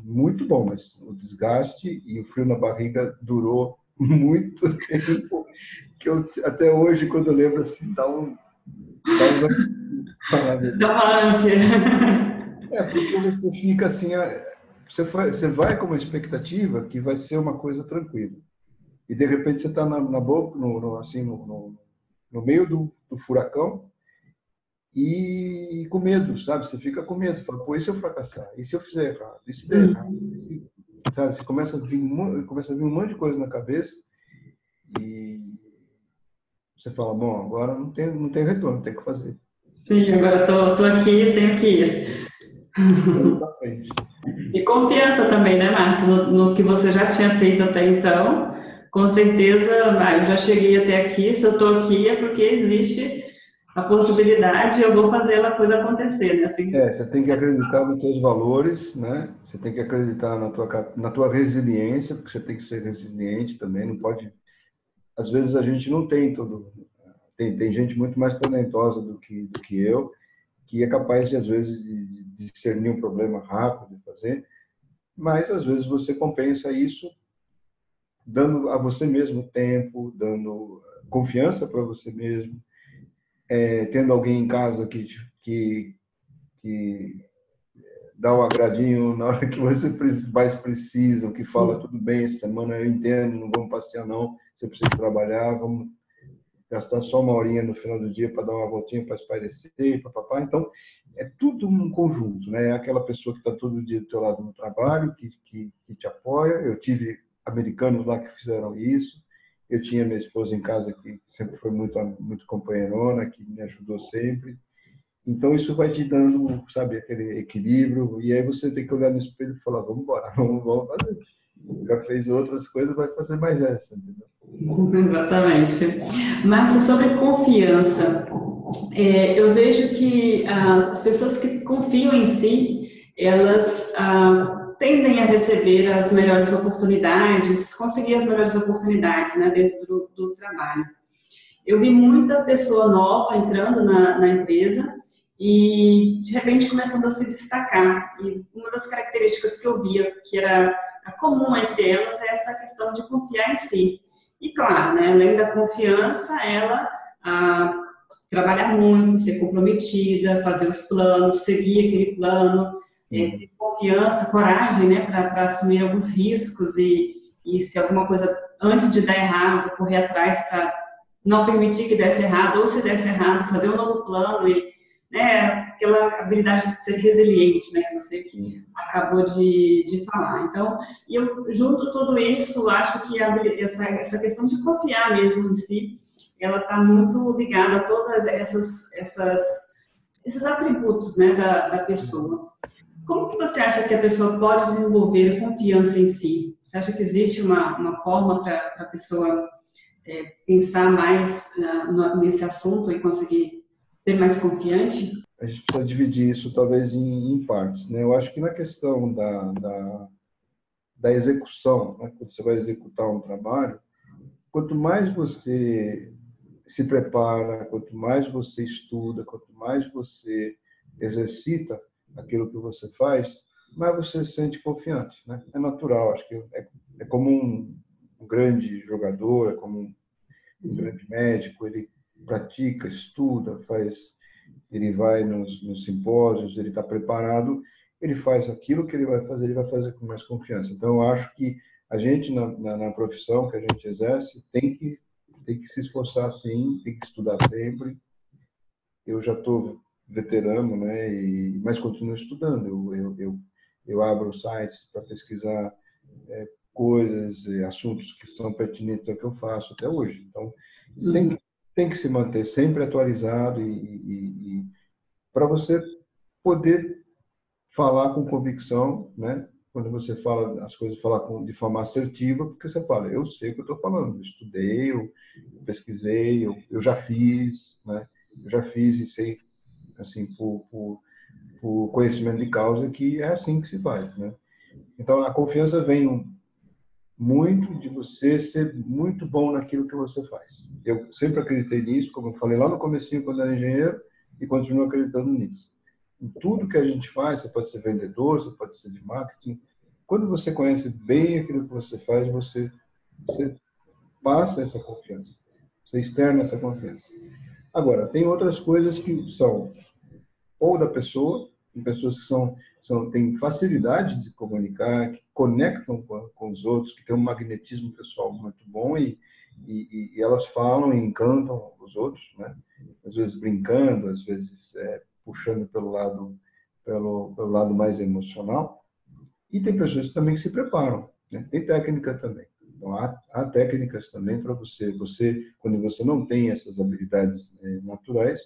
muito bom, mas o desgaste e o frio na barriga durou muito tempo, que eu até hoje, quando eu lembro assim, dá um falar a Dá verdade. uma ânsia. Porque você fica assim, você vai com uma expectativa que vai ser uma coisa tranquila. E de repente você está na boca, assim, no meio do furacão e com medo, sabe? Você fica com medo, fala, pô, e se eu fracassar? E se eu fizer errado? E se der errado? Sabe? Você começa a vir um monte de coisa na cabeça e você fala, bom, agora não tem retorno, tem que fazer. Sim, agora tô aqui, tenho que ir. Vamos para frente. E confiança também, né, Márcio, no que você já tinha feito até então. Com certeza, eu já cheguei até aqui, se eu estou aqui é porque existe a possibilidade, eu vou fazer a coisa acontecer, né? Assim, Você tem que acreditar nos teus valores, né? Você tem que acreditar na tua resiliência, porque você tem que ser resiliente também, não pode. Às vezes a gente não tem todo. Tem gente muito mais talentosa do que eu, que é capaz de, às vezes, de discernir um problema rápido, de fazer, mas às vezes você compensa isso dando a você mesmo tempo, dando confiança para você mesmo, tendo alguém em casa que dá um agradinho na hora que você mais precisa, que fala tudo bem, essa semana eu entendo, não vamos passear não, você precisa trabalhar, vamos gastar só uma horinha no final do dia para dar uma voltinha para espairecer, papapá. Então, é tudo um conjunto, né? É aquela pessoa que está todo dia do teu lado no trabalho, que te apoia. Eu tive americanos lá que fizeram isso. Eu tinha minha esposa em casa que sempre foi muito companheirona, que me ajudou sempre. Então, isso vai te dando, sabe, aquele equilíbrio, e aí você tem que olhar no espelho e falar, vamos embora, vamos fazer. Já fez outras coisas, vai fazer mais essa, entendeu? Exatamente. Márcia, sobre confiança, eu vejo que as pessoas que confiam em si, elas tendem a receber as melhores oportunidades, conseguir as melhores oportunidades, né, dentro do trabalho. Eu vi muita pessoa nova entrando na empresa e, de repente, começando a se destacar. E uma das características que eu via que era comum entre elas é essa questão de confiar em si. E, claro, né, além da confiança, ela trabalhar muito, ser comprometida, fazer os planos, seguir aquele plano, ter confiança, coragem, né, para assumir alguns riscos e se alguma coisa, antes de dar errado, correr atrás para não permitir que desse errado, ou se desse errado, fazer um novo plano, e, né, aquela habilidade de ser resiliente, né, que você acabou de falar. Então, eu junto tudo isso, acho que essa questão de confiar mesmo em si, ela está muito ligada a todas esses atributos, né, da pessoa. Como que você acha que a pessoa pode desenvolver confiança em si? Você acha que existe uma forma para a pessoa pensar mais nesse assunto e conseguir ser mais confiante? A gente precisa dividir isso talvez em partes, né? Eu acho que na questão da execução, né? Quando você vai executar um trabalho, quanto mais você se prepara, quanto mais você estuda, quanto mais você exercita aquilo que você faz, mais você se sente confiante, né? É natural, acho que é como um grande jogador, é como um grande médico, ele pratica, estuda, ele vai nos simpósios, ele está preparado, ele faz aquilo que ele vai fazer com mais confiança. Então, eu acho que a gente, na profissão que a gente exerce, tem que se esforçar, sim, tem que estudar sempre. Eu já estou veterano, né, mas continuo estudando. Eu abro sites para pesquisar coisas, assuntos que são pertinentes ao que eu faço até hoje. Então, tem que se manter sempre atualizado e para você poder falar com convicção, né? Quando você fala as coisas, falar de forma assertiva, porque você fala, eu sei o que eu estou falando, eu estudei, eu pesquisei, eu já fiz, né? Eu já fiz e sei, assim, por conhecimento de causa, que é assim que se faz, né? Então, a confiança vem muito de você ser muito bom naquilo que você faz. Eu sempre acreditei nisso, como eu falei lá no comecinho quando era engenheiro, e continuo acreditando nisso. Em tudo que a gente faz, você pode ser vendedor, você pode ser de marketing. Quando você conhece bem aquilo que você faz, você passa essa confiança. Você externa essa confiança. Agora, tem outras coisas que são ou da pessoa, tem pessoas que têm facilidade de se comunicar, que conectam com os outros, que têm um magnetismo pessoal muito bom e elas falam e encantam os outros, né? Às vezes brincando, às vezes puxando pelo lado mais emocional. E tem pessoas também que se preparam, né? Tem técnica também. Então, há técnicas também para quando você não tem essas habilidades naturais,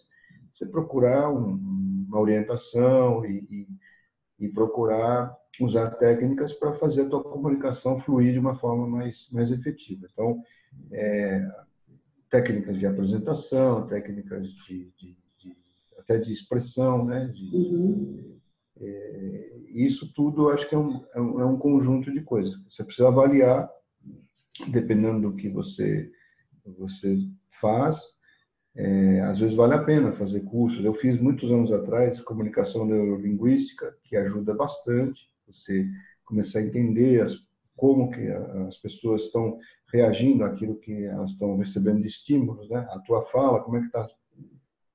você procurar uma orientação e procurar usar técnicas para fazer a tua comunicação fluir de uma forma mais efetiva. Então, técnicas de apresentação, técnicas até de expressão, né? Isso tudo, eu acho que é um conjunto de coisas. Você precisa avaliar, dependendo do que você faz. Às vezes vale a pena fazer cursos. Eu fiz muitos anos atrás comunicação neurolinguística, que ajuda bastante você começar a entender como que as pessoas estão reagindo àquilo que elas estão recebendo de estímulos, né? A tua fala, como é que está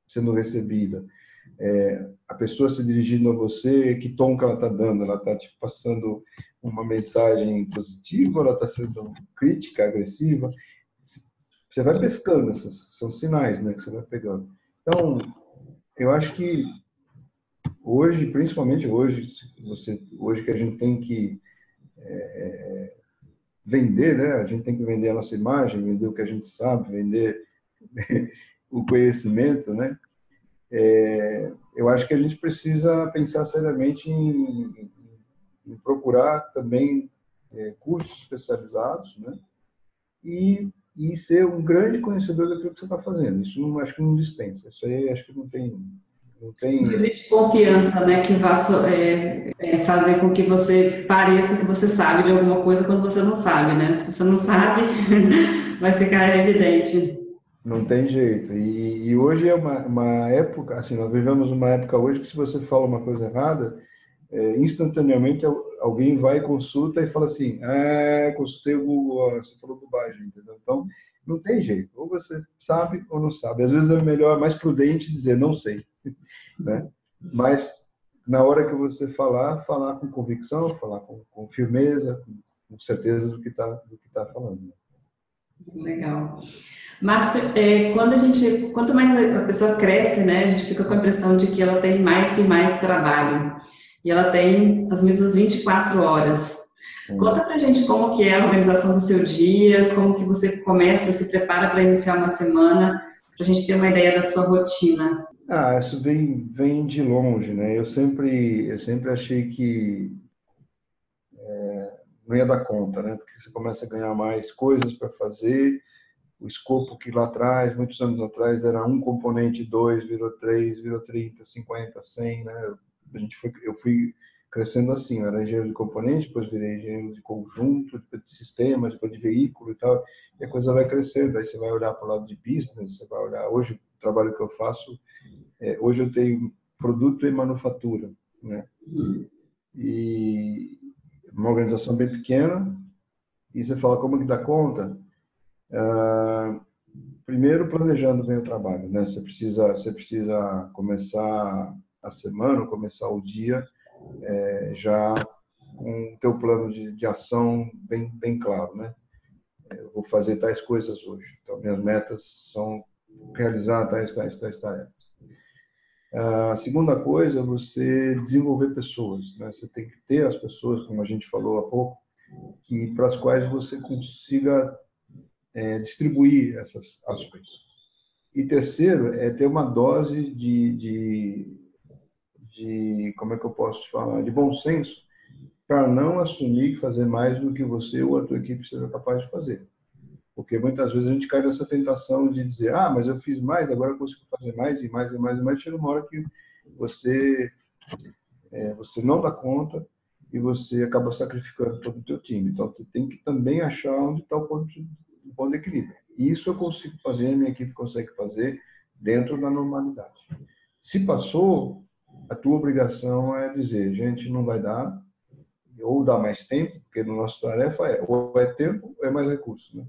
sendo recebida? A pessoa se dirigindo a você, que tom que ela está dando? Ela está te passando uma mensagem positiva, ela está sendo crítica, agressiva? Você vai pescando, esses são sinais, né, que você vai pegando. Então, eu acho que hoje, principalmente hoje que a gente tem que vender, né? A gente tem que vender a nossa imagem, vender o que a gente sabe, vender o conhecimento, né? Eu acho que a gente precisa pensar seriamente em procurar também cursos especializados, né? E ser um grande conhecedor daquilo que você está fazendo. Isso não, acho que não dispensa. Isso aí acho que não Não tem. existe confiança, né, que vá fazer com que você pareça que você sabe de alguma coisa quando você não sabe, né? Se você não sabe, vai ficar evidente. Não tem jeito. E hoje é uma época, assim, nós vivemos uma época hoje que se você fala uma coisa errada, instantaneamente alguém vai, consulta e fala assim, consultei o Google, ó, você falou bobagem, entendeu? Então, não tem jeito. Ou você sabe ou não sabe. Às vezes é melhor, mais prudente dizer não sei, né? Mas na hora que você falar com convicção, falar com firmeza, com certeza do que tá falando. Legal. Márcia, quanto mais a pessoa cresce, né, a gente fica com a impressão de que ela tem mais e mais trabalho. E ela tem as mesmas 24 horas. Conta pra gente como que é a organização do seu dia, como que você começa, se prepara para iniciar uma semana, para a gente ter uma ideia da sua rotina. Isso vem de longe, né? Eu sempre achei que não ia dar conta, né? Porque você começa a ganhar mais coisas para fazer, o escopo que lá atrás, muitos anos atrás, era um componente, dois, virou três, virou 30, 50, 100, né? Eu fui crescendo assim, eu era engenheiro de componente, depois virei engenheiro de conjunto, depois de sistemas, depois de veículo e tal, e a coisa vai crescendo, aí você vai olhar para o lado de business, você vai olhar, hoje o trabalho que eu faço, hoje eu tenho produto e manufatura, né? E uma organização bem pequena, e você fala como que dá conta? Primeiro, planejando bem o trabalho, né? Você precisa começar a semana, começar o dia já com o teu plano de ação bem claro, né? Eu vou fazer tais coisas hoje. Então, minhas metas são realizar tais tarefas. A segunda coisa é você desenvolver pessoas, né? Você tem que ter as pessoas, como a gente falou há pouco, para as quais você consiga distribuir essas ações. E terceiro, é ter uma dose como é que eu posso te falar, de bom senso, para não assumir que fazer mais do que você ou a tua equipe seja capaz de fazer. Porque muitas vezes a gente cai nessa tentação de dizer, mas eu fiz mais, agora eu consigo fazer mais e mais e mais e mais. Chega uma hora que você, você não dá conta e você acaba sacrificando todo o teu time. Então, você tem que também achar onde está o ponto de equilíbrio. Isso eu consigo fazer, a minha equipe consegue fazer dentro da normalidade. Se passou, a tua obrigação é dizer, gente, não vai dar, ou dá mais tempo, porque na nossa tarefa ou é tempo ou é mais recursos, né?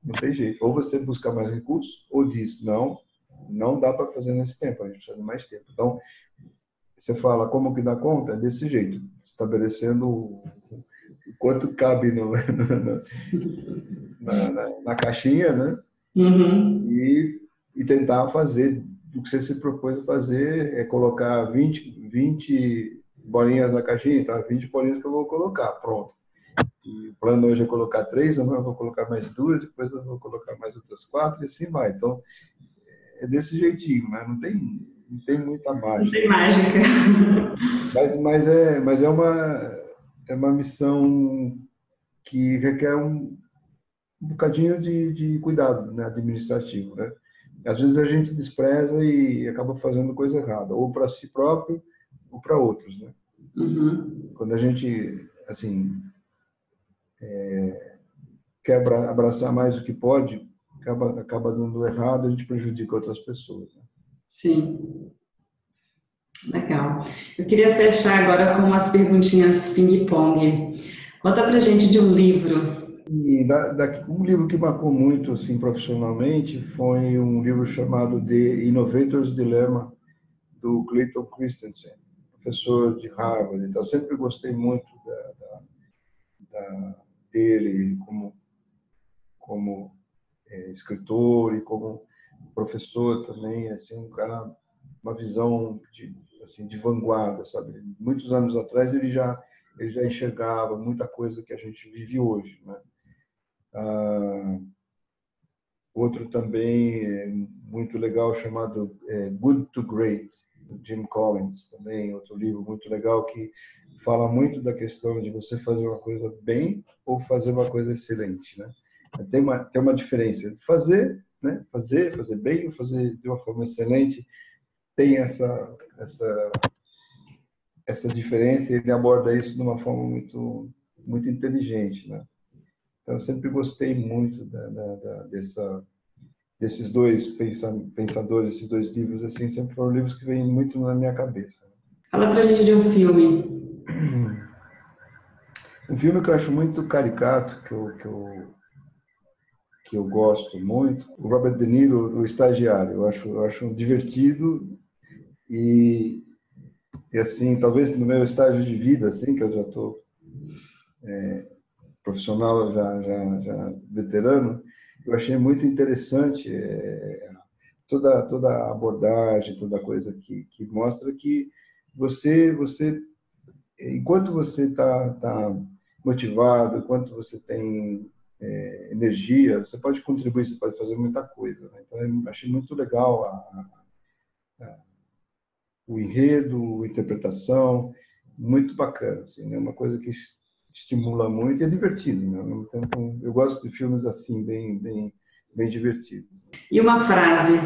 Não tem jeito. Ou você busca mais recursos, ou diz, não dá para fazer nesse tempo, a gente precisa de mais tempo. Então, você fala como que dá conta? É desse jeito, estabelecendo o quanto cabe na caixinha, né? Uhum. E tentar fazer o que você se propôs a fazer, é colocar 20 bolinhas na caixinha, tá? 20 bolinhas que eu vou colocar, pronto. E o plano hoje é colocar 3, amanhã eu vou colocar mais 2, depois eu vou colocar mais outras 4 e assim vai. Então, é desse jeitinho, né? Não tem muita Não mágica. tem mágica. Mas é uma missão que requer um bocadinho de cuidado, né, administrativo, né? Às vezes a gente despreza e acaba fazendo coisa errada, ou para si próprio, ou para outros, né? Uhum. Quando a gente, assim, quer abraçar mais do que pode, acaba dando errado, a gente prejudica outras pessoas, né? Sim, legal. Eu queria fechar agora com umas perguntinhas ping-pong. Conta pra gente de um livro. E um livro que marcou muito assim profissionalmente foi um livro chamado The Innovator's Dilemma, do Clayton Christensen, professor de Harvard. Então, eu sempre gostei muito dele como escritor e como professor também, assim, um cara, uma visão de vanguarda, sabe? Muitos anos atrás ele já enxergava muita coisa que a gente vive hoje, né? Outro também muito legal chamado Good to Great, do Jim Collins, também outro livro muito legal que fala muito da questão de você fazer uma coisa bem ou fazer uma coisa excelente, né? Tem uma diferença. Fazer, né? Fazer bem ou fazer de uma forma excelente tem essa diferença, e ele aborda isso de uma forma muito inteligente, né? Então, eu sempre gostei muito desses dois pensadores, esses dois livros, assim, sempre foram livros que vêm muito na minha cabeça. Fala pra gente de um filme. Um filme que eu acho muito caricato, que eu gosto muito, o Robert De Niro, O Estagiário. Eu acho divertido e assim, talvez no meu estágio de vida, assim, que eu já estou profissional, já veterano, eu achei muito interessante toda a abordagem, toda a coisa que mostra que você enquanto você está motivado, enquanto você tem energia, você pode contribuir, você pode fazer muita coisa, né? Então, eu achei muito legal o enredo, a interpretação, muito bacana, assim, né? Uma coisa que estimula muito e é divertido, né? Então, eu gosto de filmes assim, bem divertidos. E uma frase.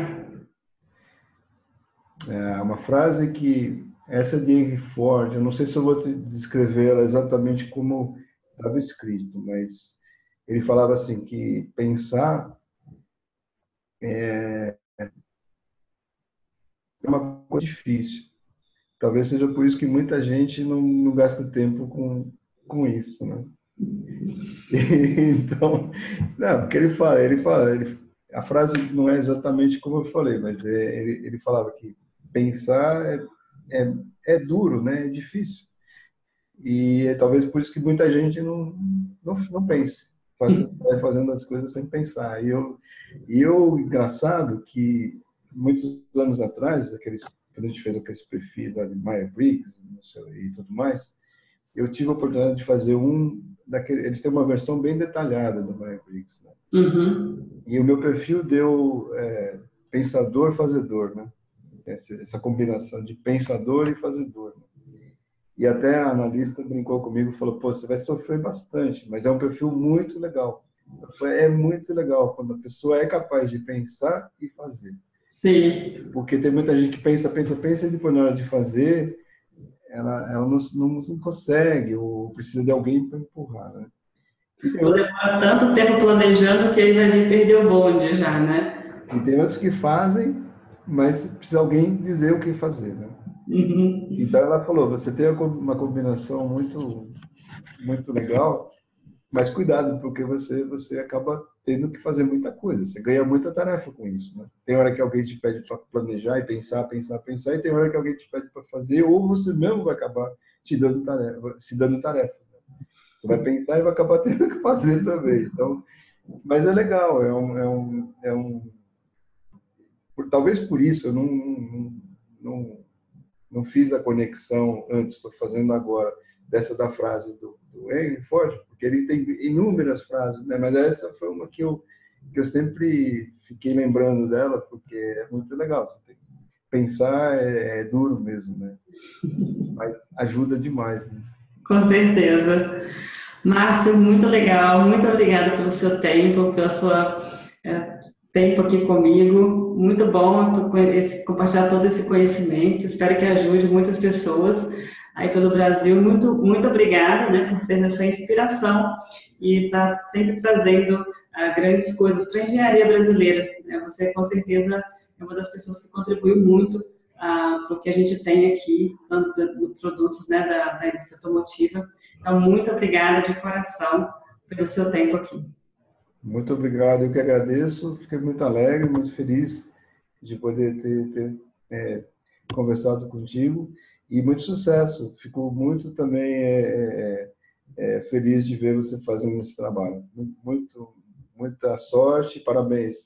Uma frase que essa é de Henry Ford, eu não sei se eu vou te descrever ela exatamente como estava escrito, mas ele falava assim que pensar é uma coisa difícil. Talvez seja por isso que muita gente não gasta tempo com isso, né? Então, não, porque a frase não é exatamente como eu falei, mas ele falava que pensar é duro, né? É difícil. E é talvez por isso que muita gente não pensa, vai fazendo as coisas sem pensar. Engraçado que muitos anos atrás, quando a gente fez aqueles perfis lá de Myers-Briggs e tudo mais, eu tive a oportunidade de fazer eles têm uma versão bem detalhada do Myers-Briggs, né? Uhum. E o meu perfil deu pensador-fazedor, né? Essa combinação de pensador e fazedor, né? E até a analista brincou comigo e falou, pô, você vai sofrer bastante, mas é um perfil muito legal. Eu falei, é muito legal quando a pessoa é capaz de pensar e fazer. Sim. Porque tem muita gente que pensa e depois na hora de fazer, ela não consegue ou precisa de alguém para empurrar, né? E tem Ou outros, demora tanto tempo planejando que ele vai vir perder o bonde já, né? e tem outros que fazem, mas precisa alguém dizer o que fazer, né? Uhum. Então ela falou, você tem uma combinação muito legal. Mas cuidado, porque você acaba tendo que fazer muita coisa. Você ganha muita tarefa com isso, né? Tem hora que alguém te pede para planejar e pensar, e tem hora que alguém te pede para fazer, ou você mesmo vai acabar se dando tarefa. Você vai pensar e vai acabar tendo que fazer também. Então, mas é legal, talvez por isso eu não fiz a conexão antes, estou fazendo agora, dessa da frase do Henry Ford, porque ele tem inúmeras frases, né? Mas essa foi uma que eu sempre fiquei lembrando dela, porque é muito legal. Você tem que pensar, é duro mesmo, né? Mas ajuda demais, né? Com certeza. Márcio, muito legal. Muito obrigada pelo seu tempo, pelo seu tempo aqui comigo. Muito bom compartilhar todo esse conhecimento. Espero que ajude muitas pessoas aí pelo Brasil. Muito obrigada, né, por ser essa inspiração e estar sempre trazendo grandes coisas para a engenharia brasileira, né? Você, com certeza, é uma das pessoas que contribuiu muito para o que a gente tem aqui, tanto de produtos, né, da indústria automotiva. Então, muito obrigada de coração pelo seu tempo aqui. Muito obrigado, eu que agradeço. Fiquei muito alegre, muito feliz de poder ter conversado contigo e muito sucesso. Fico muito também feliz de ver você fazendo esse trabalho. Muita sorte, parabéns.